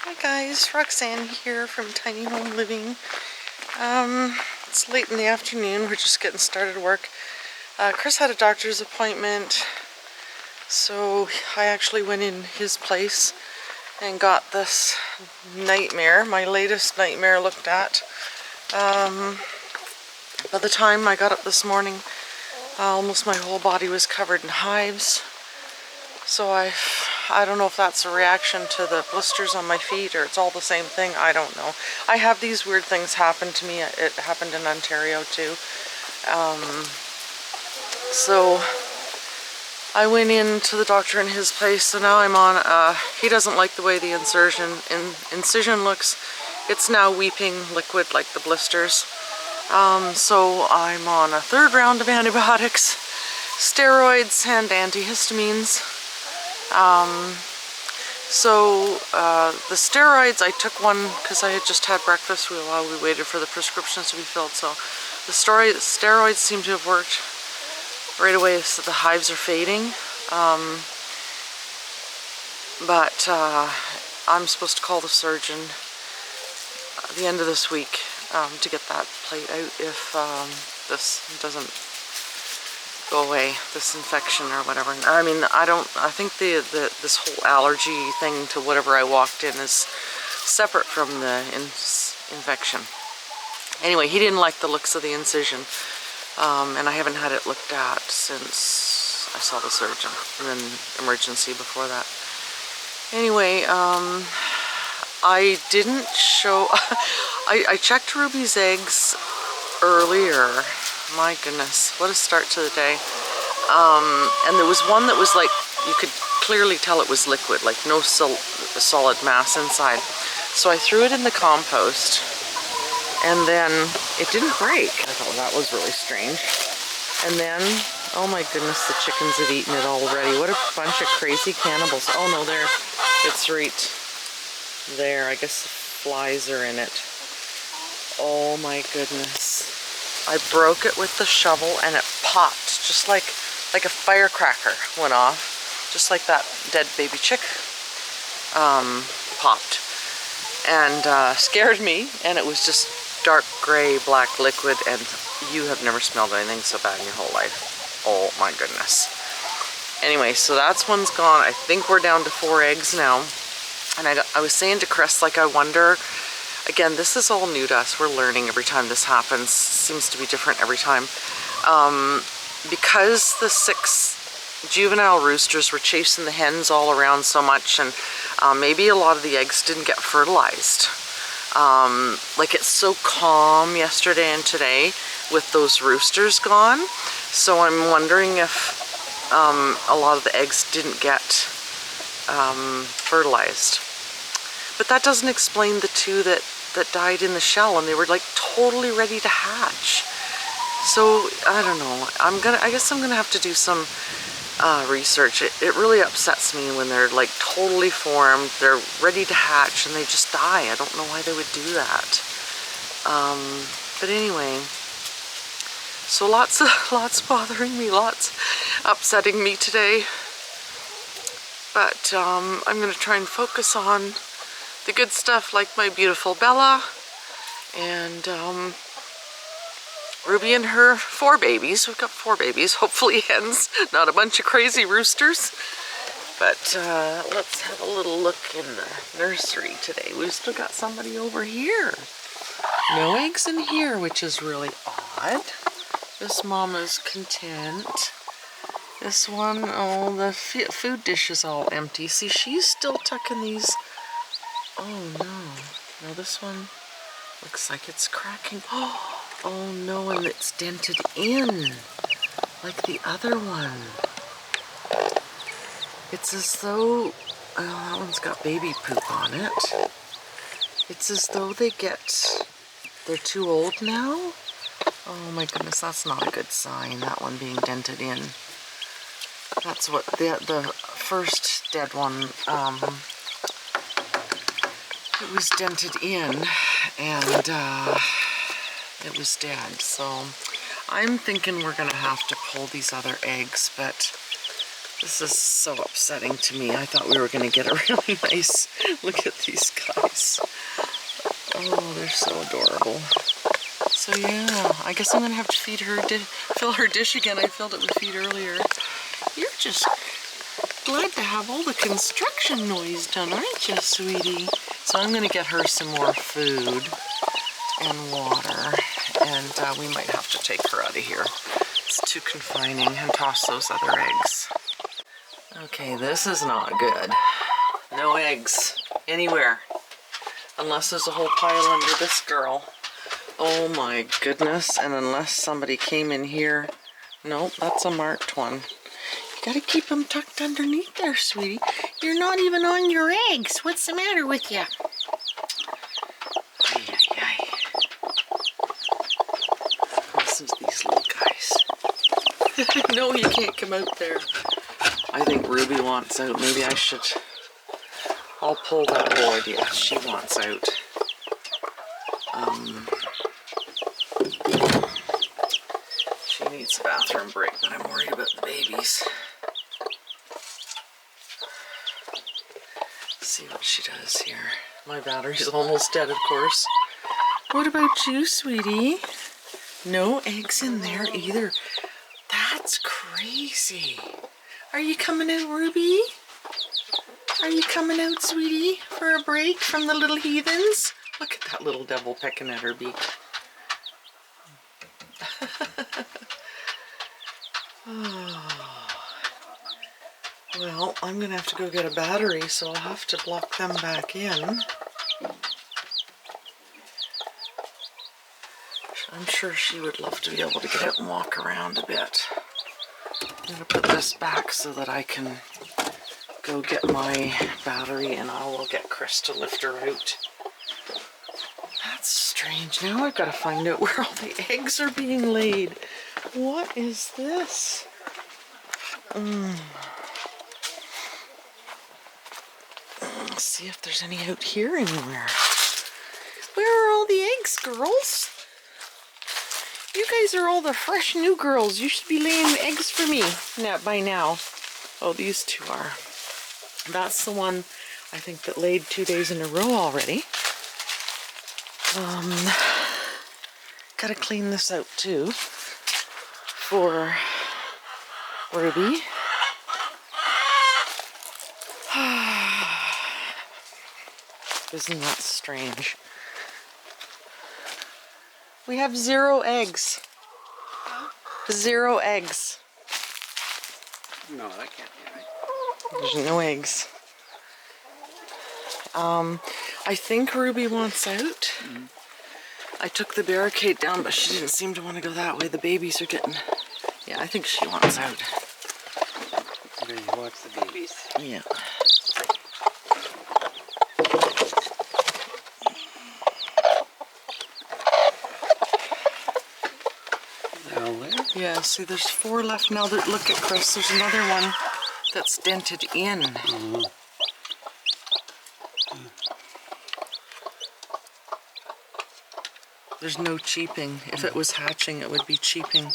Hi guys, Roxanne here from Tiny Home Living. It's late in the afternoon, we're just getting started work. Chris had a doctor's appointment, so I actually went in his place and got this nightmare, my latest nightmare, looked at. By the time I got up this morning, almost my whole body was covered in hives. So I don't know if that's a reaction to the blisters on my feet or it's all the same thing. I don't know. I have these weird things happen to me. It happened in Ontario too. So I went in to the doctor in his place. So now I'm on, he doesn't like the way the incision looks. It's now weeping liquid like the blisters. So I'm on a third round of antibiotics, steroids, and antihistamines. The steroids, I took one because I had just had breakfast while we waited for the prescriptions to be filled. So the steroids seem to have worked right away, so the hives are fading. But I'm supposed to call the surgeon at the end of this week to get that played out if this doesn't go away, this infection or whatever. I mean, I think this whole allergy thing to whatever I walked in is separate from the infection. Anyway, he didn't like the looks of the incision, and I haven't had it looked at since I saw the surgeon, and then emergency before that. Anyway, I didn't show, I checked Ruby's eggs earlier. My goodness, what a start to the day. And there was one that was like, you could clearly tell it was liquid, like no solid mass inside. So I threw it in the compost, and then it didn't break. I thought, well, that was really strange. And then, oh my goodness, the chickens had eaten it already. What a bunch of crazy cannibals. Oh no, there, it's right there. I guess the flies are in it. Oh my goodness. I broke it with the shovel and it popped, just like a firecracker went off, just like that dead baby chick popped, and scared me. And it was just dark gray black liquid, and you have never smelled anything so bad in your whole life. Oh my goodness. Anyway, so that's one's gone. I think we're down to 4 eggs now. And I was saying to Chris, like, I wonder, again, this is all new to us. We're learning every time this happens. Seems to be different every time. Because the 6 juvenile roosters were chasing the hens all around so much, and maybe a lot of the eggs didn't get fertilized. Like, it's so calm yesterday and today with those roosters gone. So I'm wondering if a lot of the eggs didn't get fertilized. But that doesn't explain the 2 that died in the shell, and they were like totally ready to hatch. So I don't know. I guess I'm gonna have to do some research. It really upsets me when they're like totally formed, they're ready to hatch, and they just die. I don't know why they would do that. But anyway, so lots bothering me, lots upsetting me today. But I'm gonna try and focus on the good stuff, like my beautiful Bella and Ruby and her 4 babies. We've got 4 babies, hopefully hens, not a bunch of crazy roosters. But let's have a little look in the nursery today. We've still got somebody over here. No eggs in here, which is really odd. This mama's content. This one, oh, the food dish is all empty. See, she's still tucking these. Oh no. No, this one looks like it's cracking. Oh no, and it's dented in like the other one. It's as though, oh, that one's got baby poop on it. It's as though they're too old now. Oh my goodness, that's not a good sign, that one being dented in. That's what the first dead one, it was dented in, and it was dead. So I'm thinking we're gonna have to pull these other eggs, but This is so upsetting to me. I thought we were going to get a really nice look at these guys. Oh, they're so adorable. So yeah, I guess I'm going to have to feed her, fill her dish again. I filled it with feed earlier. You're just glad to have all the construction noise done, aren't you, sweetie? So I'm going to get her some more food and water, and we might have to take her out of here. It's too confining, and toss those other eggs. Okay, this is not good. No eggs anywhere, unless there's a whole pile under this girl. Oh my goodness, and unless somebody came in here. Nope, that's a marked one. You gotta keep them tucked underneath there, sweetie. You're not even on your eggs. What's the matter with you? Ay, ay, ay. Listen to these little guys. No, you can't come out there. I think Ruby wants out. Maybe I should... I'll pull that board. Yeah, she wants out. She needs a bathroom break, but I'm worried about the babies. Let's see what she does here. My battery's almost dead, of course. What about you, sweetie? No eggs in there either. That's crazy. Are you coming out, Ruby? Are you coming out, sweetie, for a break from the little heathens? Look at that little devil pecking at her beak. Oh. Well, I'm gonna have to go get a battery, so I'll have to block them back in. I'm sure she would love to be able to get out and walk around a bit. I'm gonna put this back so that I can go get my battery, and I will get Chris to lift her out. That's strange. Now I've got to find out where all the eggs are being laid. What is this? Let's see if there's any out here anywhere. Where are all the eggs, girls? You guys are all the fresh new girls. You should be laying eggs for me by now. Oh, these two are. That's the one, I think, that laid 2 days in a row already. Gotta clean this out too for Ruby. Isn't that strange? We have 0 eggs. 0 eggs. No, that can't be right. There's no eggs. I think Ruby wants out. I took the barricade down, but she didn't seem to want to go that way. The babies are getting... Yeah, I think she wants out. Maybe watch the babies. Yeah. Yeah, see, there's 4 left now. Look at Chris, there's another one that's dented in. There's no cheeping. If it was hatching, it would be cheeping.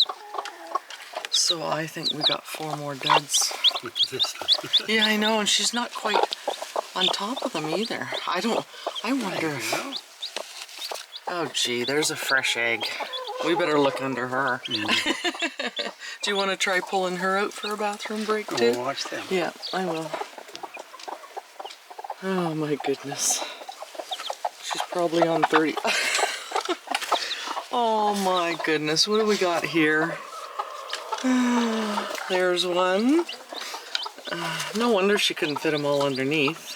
So I think we got 4 more duds. Yeah, I know, and she's not quite on top of them either. I wonder if... Oh, gee, there's a fresh egg. We better look under her. Do you want to try pulling her out for a bathroom break too? I'll watch them. Yeah, I will. Oh my goodness. She's probably on 30. Oh my goodness, what do we got here? There's one. No wonder she couldn't fit them all underneath.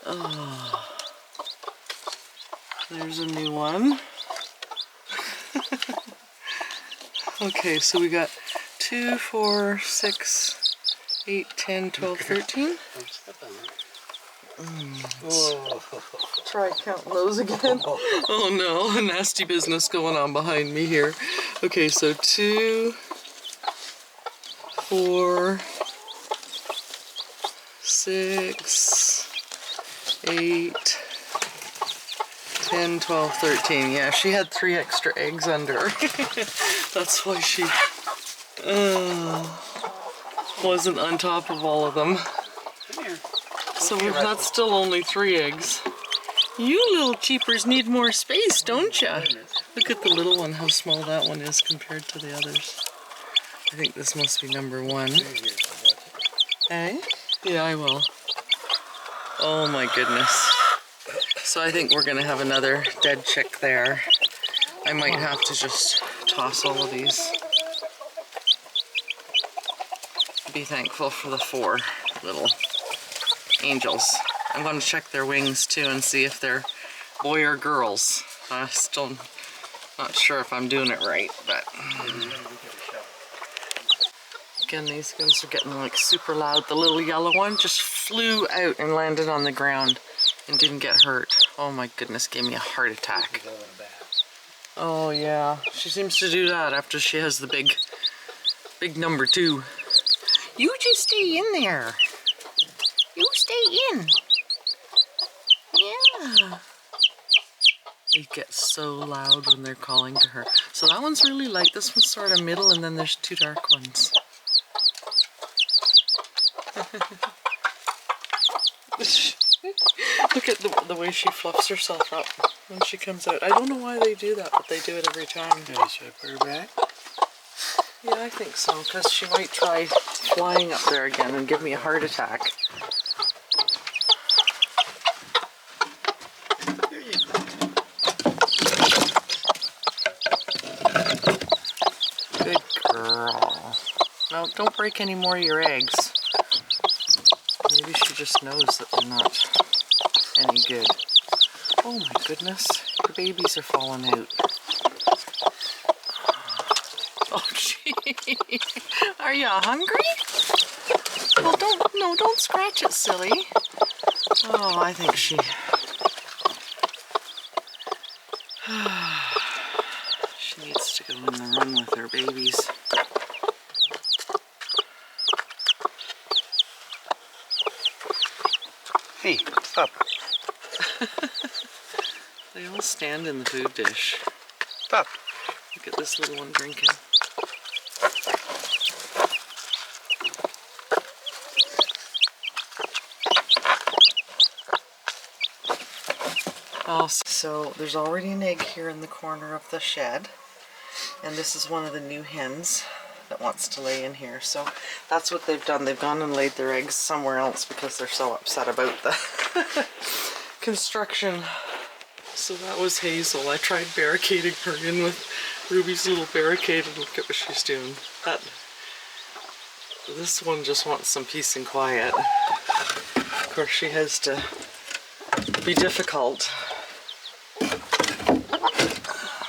Oh. There's a new one. Okay, so we got 2, 4, 6, 8, 10, 12, 13. Try counting those again. Oh no, nasty business going on behind me here. Okay, so 2, 4, 6, 8, 10, 12, 13. Yeah, she had 3 extra eggs under her. That's why she... wasn't on top of all of them. Come here. So that's still only 3 eggs. You little cheapers need more space, don't ya? Look at the little one, how small that one is compared to the others. I think this must be number 1. Eh? Yeah, I will. Oh my goodness. So I think we're gonna have another dead chick there. I might have to just toss all of these. Be thankful for the 4 little angels. I'm going to check their wings too and see if they're boy or girls. I'm still not sure if I'm doing it right, but again, these guys are getting like super loud. The little yellow one just flew out and landed on the ground and didn't get hurt. Oh my goodness, gave me a heart attack. Oh yeah, she seems to do that after she has the big number 2. You just stay in there. You stay in. Yeah. They get so loud when they're calling to her. So that one's really light. This one's sort of middle, and then there's 2 dark ones. Look at the way she fluffs herself up when she comes out. I don't know why they do that, but they do it every time. Yeah, should I put her back? Yeah, I think so, because she might try flying up there again and give me a heart attack. There you go. Good girl. No, don't break any more of your eggs. Maybe she just knows that they're not any good. Oh my goodness, the babies are falling out. Oh gee, are you hungry? Well, don't scratch it, silly. Oh, I think she needs to go in the run with her babies. Hey, stop. They all stand in the food dish. Stop. Look at this little one drinking. Oh, so there's already an egg here in the corner of the shed, and this is one of the new hens that wants to lay in here. So that's what they've done. They've gone and laid their eggs somewhere else because they're so upset about the construction. So that was Hazel. I tried barricading her in with Ruby's little barricade, and look at what she's doing. This one just wants some peace and quiet. Of course, she has to be difficult.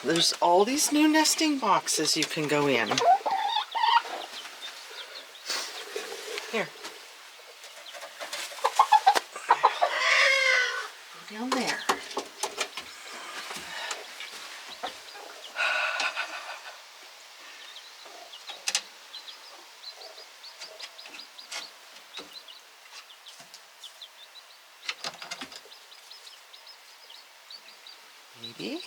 There's all these new nesting boxes you can go in. Here. Go down there. Maybe.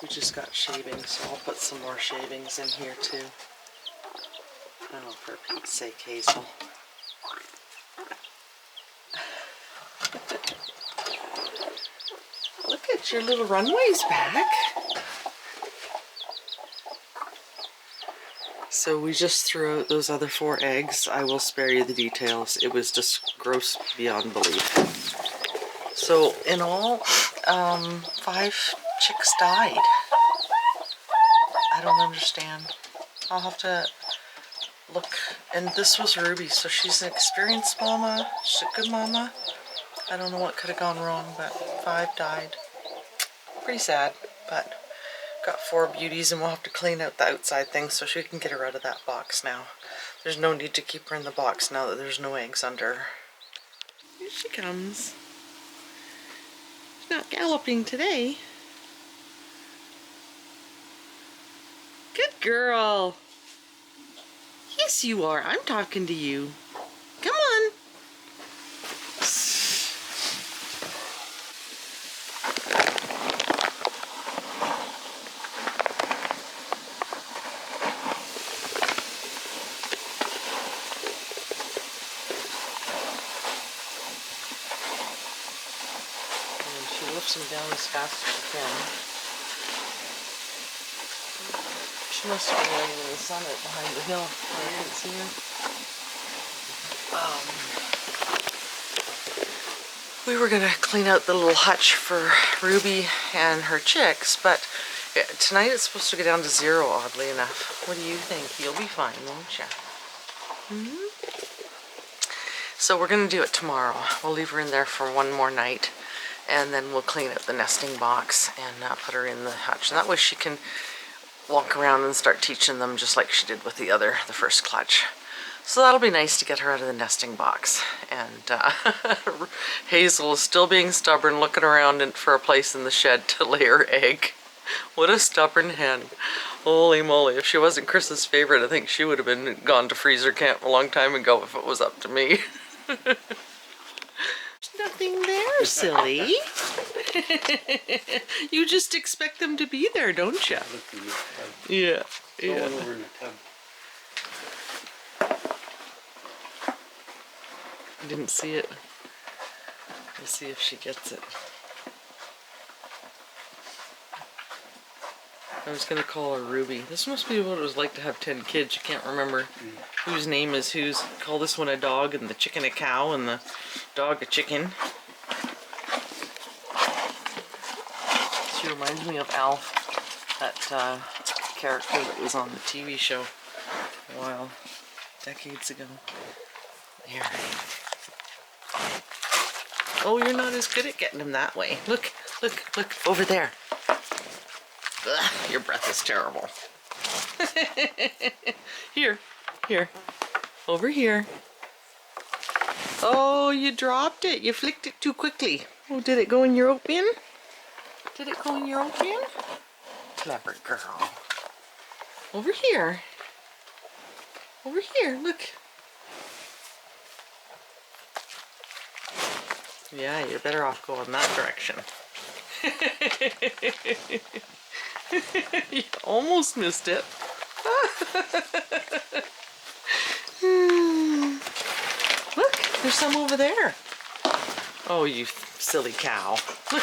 We just got shavings, so I'll put some more shavings in here too. Oh, for Pete's sake, Hazel. Look at your little runways back. So we just threw out those other 4 eggs. I will spare you the details. It was just gross beyond belief. So in all, 5 chicks died. I don't understand. I'll have to look. And this was Ruby, so she's an experienced mama. She's a good mama. I don't know what could have gone wrong, but 5 died. Pretty sad, but got 4 beauties, and we'll have to clean out the outside things so she can get her out of that box now. There's no need to keep her in the box now that there's no eggs under. Here she comes. She's not galloping today. Good girl. Yes, you are. I'm talking to you. lifts them down as fast as she can. She must have been laying in the sun out behind the hill. I didn't see her. We were gonna clean out the little hutch for Ruby and her chicks, but tonight it's supposed to go down to 0, oddly enough. What do you think? You'll be fine, won't you? So we're gonna do it tomorrow. We'll leave her in there for one more night, and then we'll clean out the nesting box and put her in the hutch. And that way she can walk around and start teaching them just like she did with the first clutch. So that'll be nice to get her out of the nesting box. And Hazel is still being stubborn, looking around for a place in the shed to lay her egg. What a stubborn hen. Holy moly, if she wasn't Chris's favorite, I think she would have been gone to freezer camp a long time ago if it was up to me. There's nothing there, silly. You just expect them to be there, don't you? Yeah, yeah. Over in the tub. I didn't see it. We'll see if she gets it. I was gonna call her Ruby. This must be what it was like to have 10 kids. You can't remember whose name is whose. Call this one a dog, and the chicken a cow, and the dog a chicken. She reminds me of Alf, that character that was on the TV show a while, decades ago. Here. Oh, you're not as good at getting them that way. Look, look, look, over there. Ugh, your breath is terrible. Here, here, over here. Oh, you dropped it. You flicked it too quickly. Oh, did it go in your oat bin? Did it go in your oat bin? Clever girl. Over here. Over here, look. Yeah, you're better off going that direction. You almost missed it. Look, there's some over there. Oh, you silly cow. Look,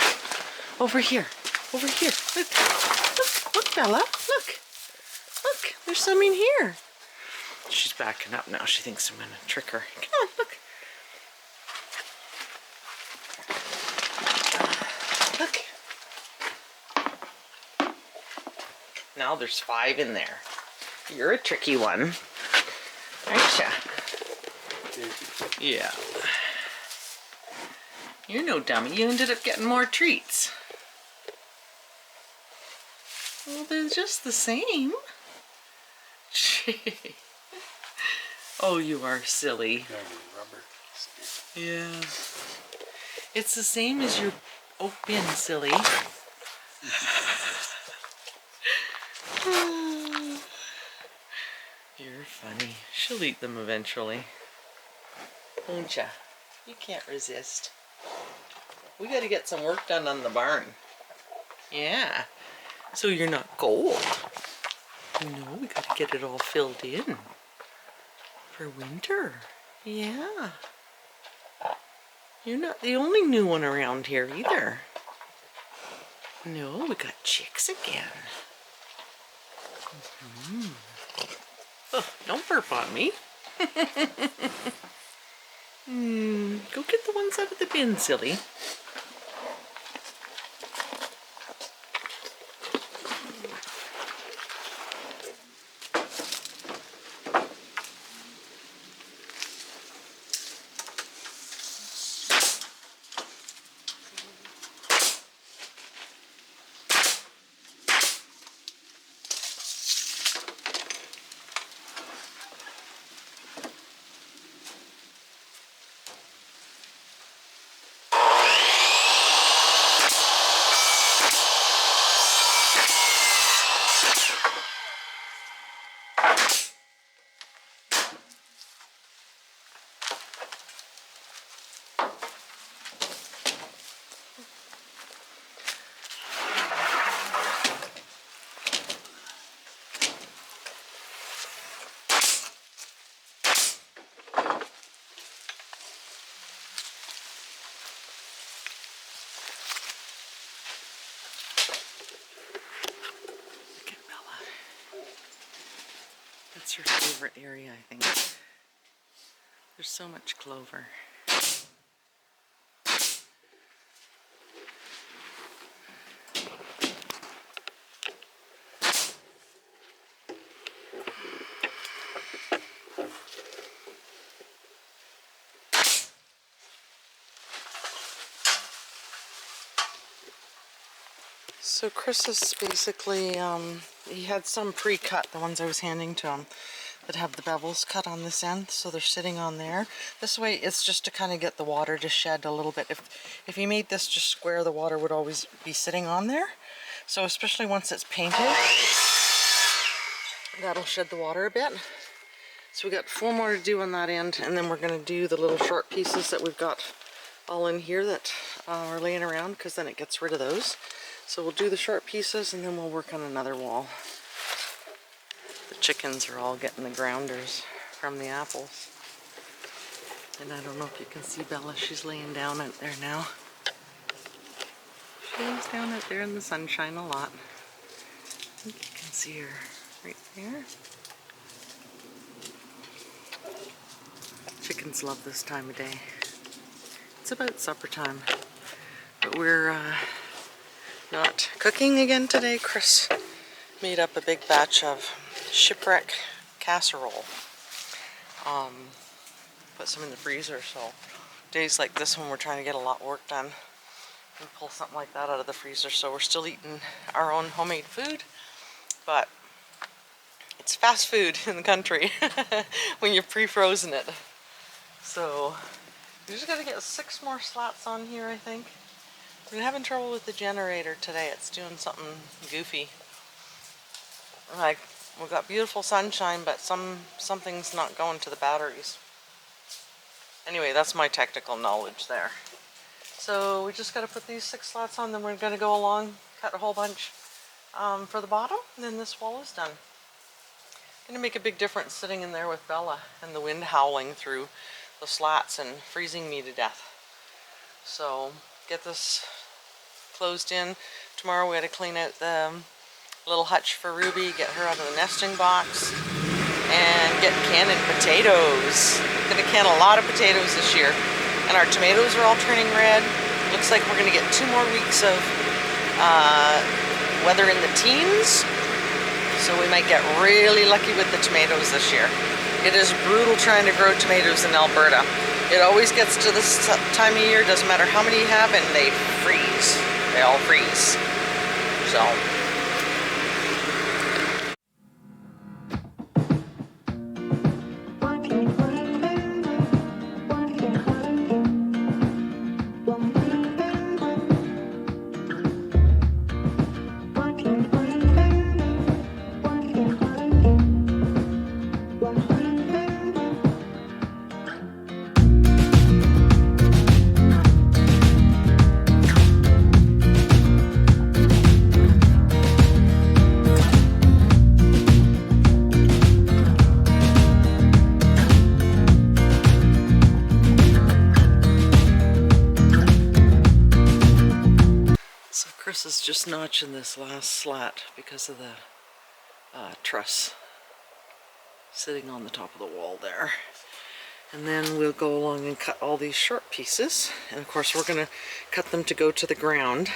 over here. Over here. Look, look, look, Bella. Look. Look, there's some in here. She's backing up now. She thinks I'm going to trick her. Come on, look. Look. Now there's 5 in there. You're a tricky one, aren't ya? Yeah. You're no dummy. You ended up getting more treats. Well, they're just the same. Oh, you are silly. Yeah. It's the same as your oat bin, silly. You're funny. She'll eat them eventually. Won't ya? You can't resist. We gotta get some work done on the barn. Yeah. So you're not cold. No, we gotta get it all filled in. For winter. Yeah. You're not the only new one around here either. No, we got chicks again. Oh, don't burp on me. Go get the ones out of the bin, silly. favorite area, I think. There's so much clover. So Chris is basically, he had some pre-cut, the ones I was handing to him, that have the bevels cut on this end, so they're sitting on there. This way it's just to kind of get the water to shed a little bit. If you made this just square, the water would always be sitting on there. So especially once it's painted, that'll shed the water a bit. So we got 4 more to do on that end, and then we're going to do the little short pieces that we've got all in here that are laying around, because then it gets rid of those. So we'll do the short pieces and then we'll work on another wall. The chickens are all getting the grounders from the apples. And I don't know if you can see Bella, she's laying down out there now. She lays down out there in the sunshine a lot. I think you can see her right there. Chickens love this time of day. It's about supper time, but we're not cooking again today. Chris made up a big batch of shipwreck casserole. Put some in the freezer, so days like this when we're trying to get a lot of work done, we pull something like that out of the freezer. So we're still eating our own homemade food, but it's fast food in the country when you've pre-frozen it. So we just got to get 6 more slats on here, I think. We're having trouble with the generator today. It's doing something goofy. Like, we've got beautiful sunshine, but something's not going to the batteries. Anyway, that's my technical knowledge there. So we just got to put these 6 slats on, then we're going to go along, cut a whole bunch for the bottom, and then this wall is done. Going to make a big difference sitting in there with Bella and the wind howling through the slats and freezing me to death. So get this closed in. Tomorrow we got to clean out the little hutch for Ruby, get her out of the nesting box, and get canning potatoes. Gonna can a lot of potatoes this year, and our tomatoes are all turning red. Looks like we're gonna get 2 more weeks of weather in the teens, so we might get really lucky with the tomatoes this year. It is brutal trying to grow tomatoes in Alberta. It always gets to this time of year, doesn't matter how many you have, and they freeze. They all freeze. So. Chris is just notching this last slat because of the truss sitting on the top of the wall there. And then we'll go along and cut all these short pieces. And of course we're going to cut them to go to the ground.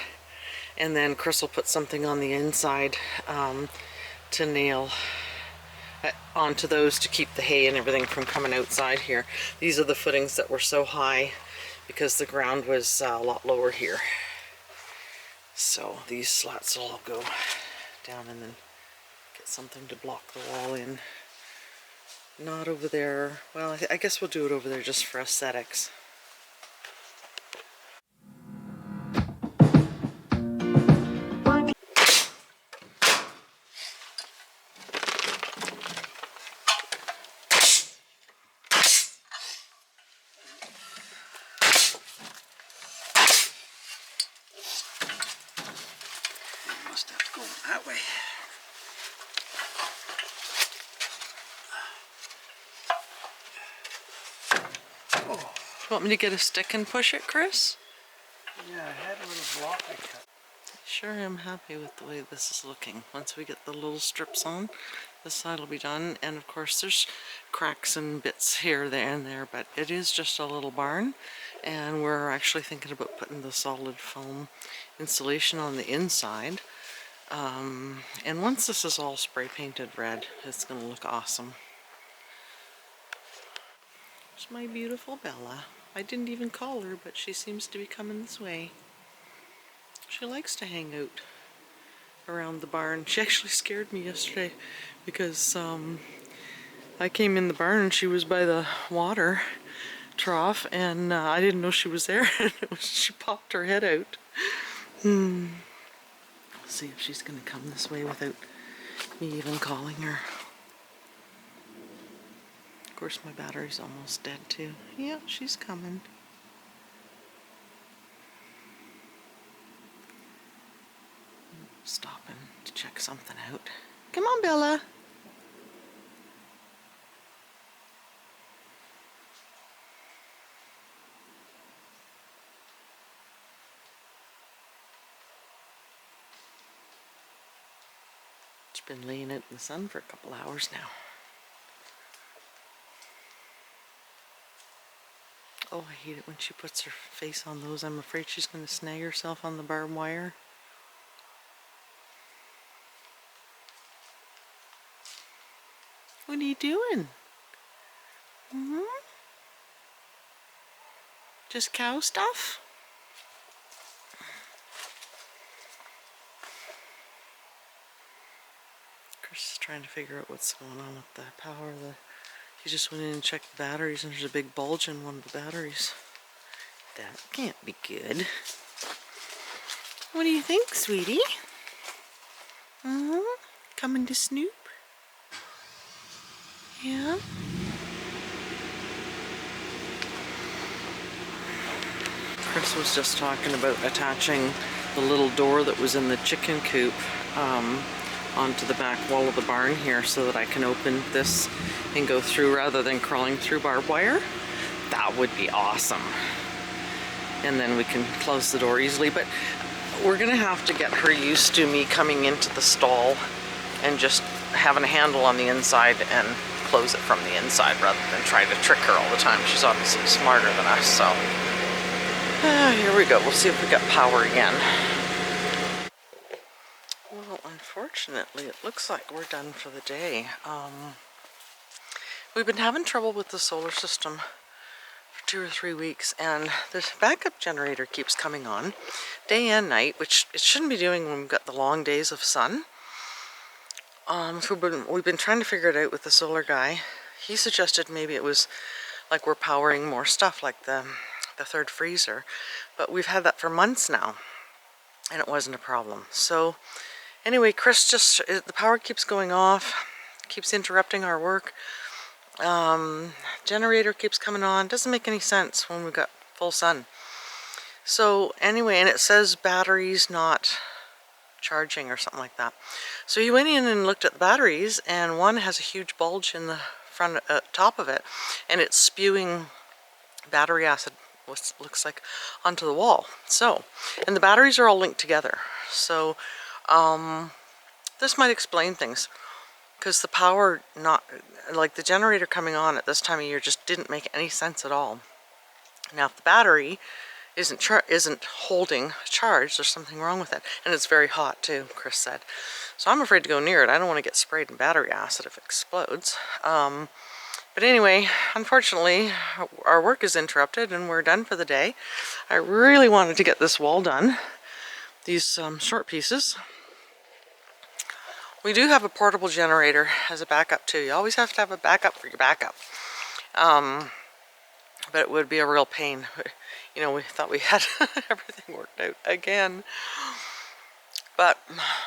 And then Chris will put something on the inside to nail onto those to keep the hay and everything from coming outside here. These are the footings that were so high because the ground was a lot lower here. So these slats will all go down and then get something to block the wall in. Not over there. Well, I guess we'll do it over there just for aesthetics. Must have to go that way. Oh. You want me to get a stick and push it, Chris? Yeah, I had a little block I cut. Sure am happy with the way this is looking. Once we get the little strips on, this side will be done. And of course there's cracks and bits here, there, and there, but it is just a little barn. And we're actually thinking about putting the solid foam insulation on the inside. And once this is all spray painted red, it's going to look awesome. There's my beautiful Bella. I didn't even call her, but she seems to be coming this way. She likes to hang out around the barn. She actually scared me yesterday because I came in the barn and she was by the water trough, and I didn't know she was there. She popped her head out. See if she's gonna come this way without me even calling her. Of course my battery's almost dead too. Yeah, she's coming. Stopping to check something out. Come on, Bella. She's been laying out in the sun for a couple hours now. Oh, I hate it when she puts her face on those. I'm afraid she's going to snag herself on the barbed wire. What are you doing? Just cow stuff? Chris is trying to figure out what's going on with the power. He just went in and checked the batteries, and there's a big bulge in one of the batteries. That can't be good. What do you think, sweetie? Coming to snoop? Yeah? Chris was just talking about attaching the little door that was in the chicken coop onto the back wall of the barn here so that I can open this and go through rather than crawling through barbed wire. That would be awesome. And then we can close the door easily, but we're gonna have to get her used to me coming into the stall and just having a handle on the inside and close it from the inside rather than trying to trick her all the time. She's obviously smarter than us, so here we go. We'll see if we got power again. Well, unfortunately, it looks like we're done for the day. We've been having trouble with the solar system for 2 or 3 weeks, and the backup generator keeps coming on day and night, which it shouldn't be doing when we've got the long days of sun. So we've been trying to figure it out with the solar guy. He suggested maybe it was like we're powering more stuff, like the third freezer, but we've had that for months now, and it wasn't a problem. So anyway, Chris the power keeps going off, keeps interrupting our work. Generator keeps coming on. Doesn't make any sense when we've got full sun. So anyway, and it says batteries not charging or something like that. So he went in and looked at the batteries, and one has a huge bulge in the front top of it, and it's spewing battery acid, what looks like, onto the wall. So, and the batteries are all linked together. So this might explain things, because the power, not like the generator coming on at this time of year, just didn't make any sense at all. Now if the battery isn't holding charge, there's something wrong with it. And it's very hot too, Chris said. So I'm afraid to go near it. I don't want to get sprayed in battery acid if it explodes. But anyway, unfortunately, our work is interrupted and we're done for the day. I really wanted to get this wall done, these short pieces. We do have a portable generator as a backup too. You always have to have a backup for your backup. But it would be a real pain. You know, we thought we had everything worked out again. But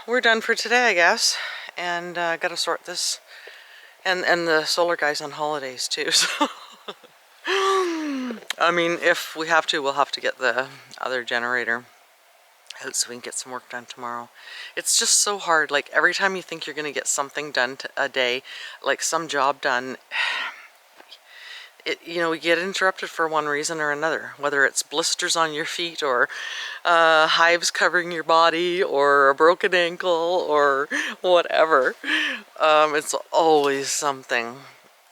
we're done for today, I guess. And gotta sort this. And the solar guy's on holidays too, so I mean, if we have to, we'll have to get the other generator out so we can get some work done tomorrow. It's just so hard. Like every time you think you're gonna get something done a day, like some job done, you get interrupted for one reason or another, whether it's blisters on your feet or hives covering your body or a broken ankle or whatever. It's always something,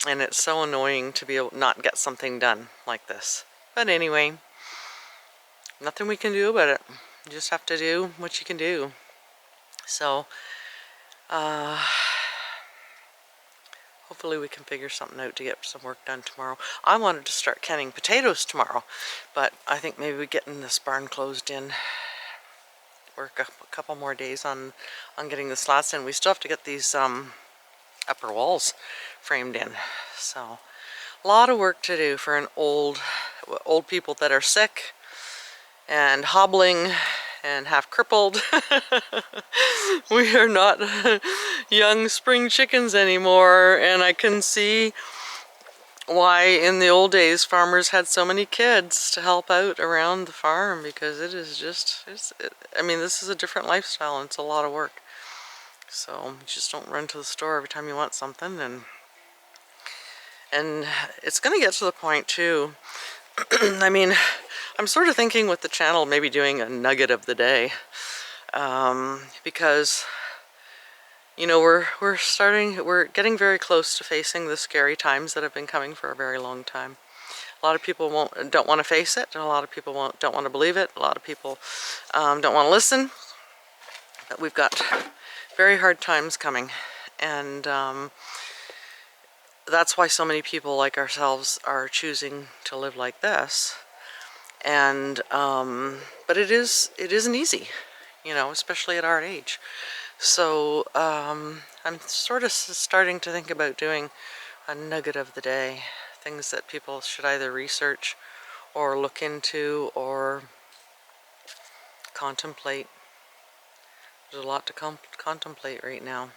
and it's so annoying to be able not get something done like this. But anyway, nothing we can do about it. You just have to do what you can do. So, hopefully we can figure something out to get some work done tomorrow. I wanted to start canning potatoes tomorrow, but I think maybe getting this barn closed in, work a couple more days on getting the slats in. We still have to get these upper walls framed in. So, a lot of work to do for an old people that are sick and hobbling and half crippled. We are not young spring chickens anymore, and I can see why in the old days farmers had so many kids to help out around the farm, because it is just, I mean, this is a different lifestyle and it's a lot of work. So you just don't run to the store every time you want something, and it's going to get to the point too. I mean, I'm sort of thinking with the channel maybe doing a nugget of the day, because we're getting very close to facing the scary times that have been coming for a very long time. A lot of people don't want to face it, and a lot of people don't want to believe it. A lot of people don't want to listen. But we've got very hard times coming, and that's why so many people like ourselves are choosing to live like this. And but it isn't easy, especially at our age. So I'm sort of starting to think about doing a nugget of the day, things that people should either research or look into or contemplate. There's a lot to contemplate right now,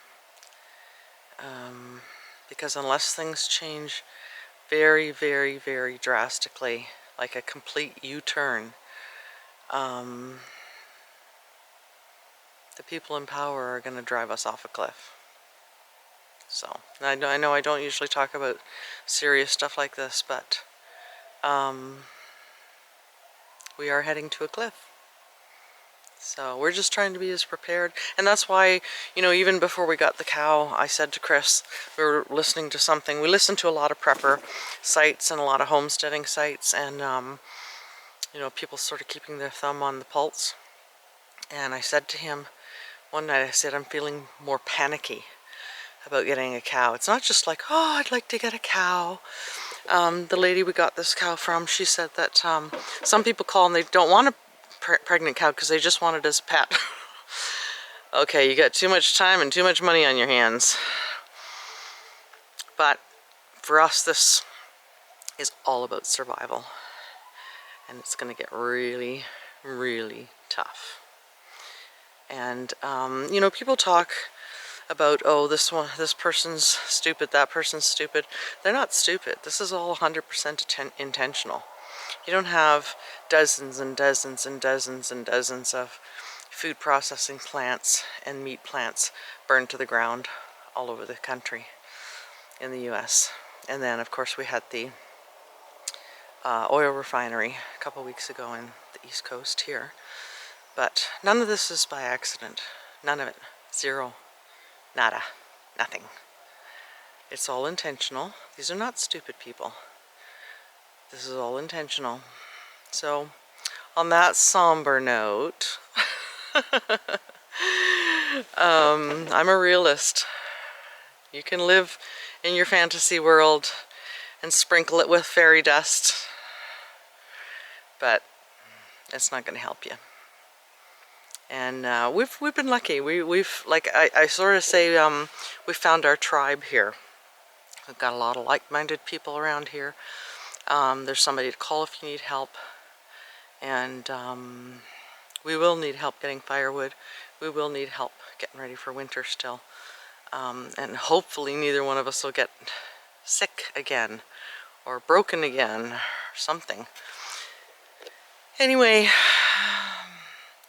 because unless things change very, very, very drastically, like a complete U-turn, the people in power are going to drive us off a cliff. So, I know I don't usually talk about serious stuff like this, but we are heading to a cliff. So we're just trying to be as prepared. And that's why, even before we got the cow, I said to Chris, we were listening to something. We listened to a lot of prepper sites and a lot of homesteading sites, and people sort of keeping their thumb on the pulse. And I said to him one night, I said, I'm feeling more panicky about getting a cow. It's not just like, oh, I'd like to get a cow. The lady we got this cow from, she said that some people call and they don't want a pregnant cow because they just want it as a pet. Okay, you got too much time and too much money on your hands. But for us, this is all about survival. And it's going to get really, really tough. And, people talk about, oh, this person's stupid, that person's stupid. They're not stupid. This is all 100% intentional. You don't have dozens and dozens and dozens and dozens of food processing plants and meat plants burned to the ground all over the country in the US. And then, of course, we had the oil refinery a couple weeks ago in the East Coast here. But none of this is by accident. None of it. Zero. Nada. Nothing. It's all intentional. These are not stupid people. This is all intentional. So, on that somber note, I'm a realist. You can live in your fantasy world and sprinkle it with fairy dust, but it's not going to help you. And we've been lucky. We've like I sort of say we found our tribe here. We've got a lot of like-minded people around here. There's somebody to call if you need help, and we will need help getting firewood. We will need help getting ready for winter still, and hopefully neither one of us will get sick again or broken again or something. Anyway,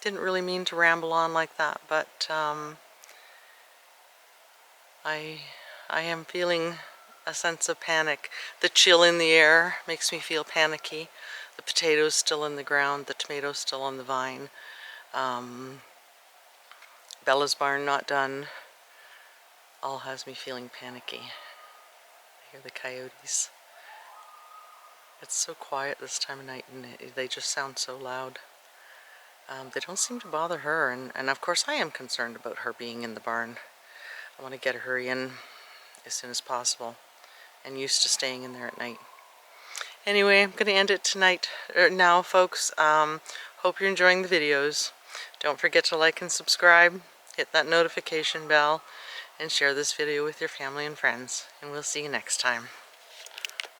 didn't really mean to ramble on like that, but I am feeling a sense of panic. The chill in the air makes me feel panicky. The potatoes still in the ground, the tomatoes still on the vine. Bella's barn not done. All has me feeling panicky. I hear the coyotes. It's so quiet this time of night and they just sound so loud. They don't seem to bother her, and of course I am concerned about her being in the barn. I want to get her in as soon as possible and used to staying in there at night. Anyway, I'm going to end it tonight, now folks. Hope you're enjoying the videos. Don't forget to like and subscribe, hit that notification bell, and share this video with your family and friends. And we'll see you next time.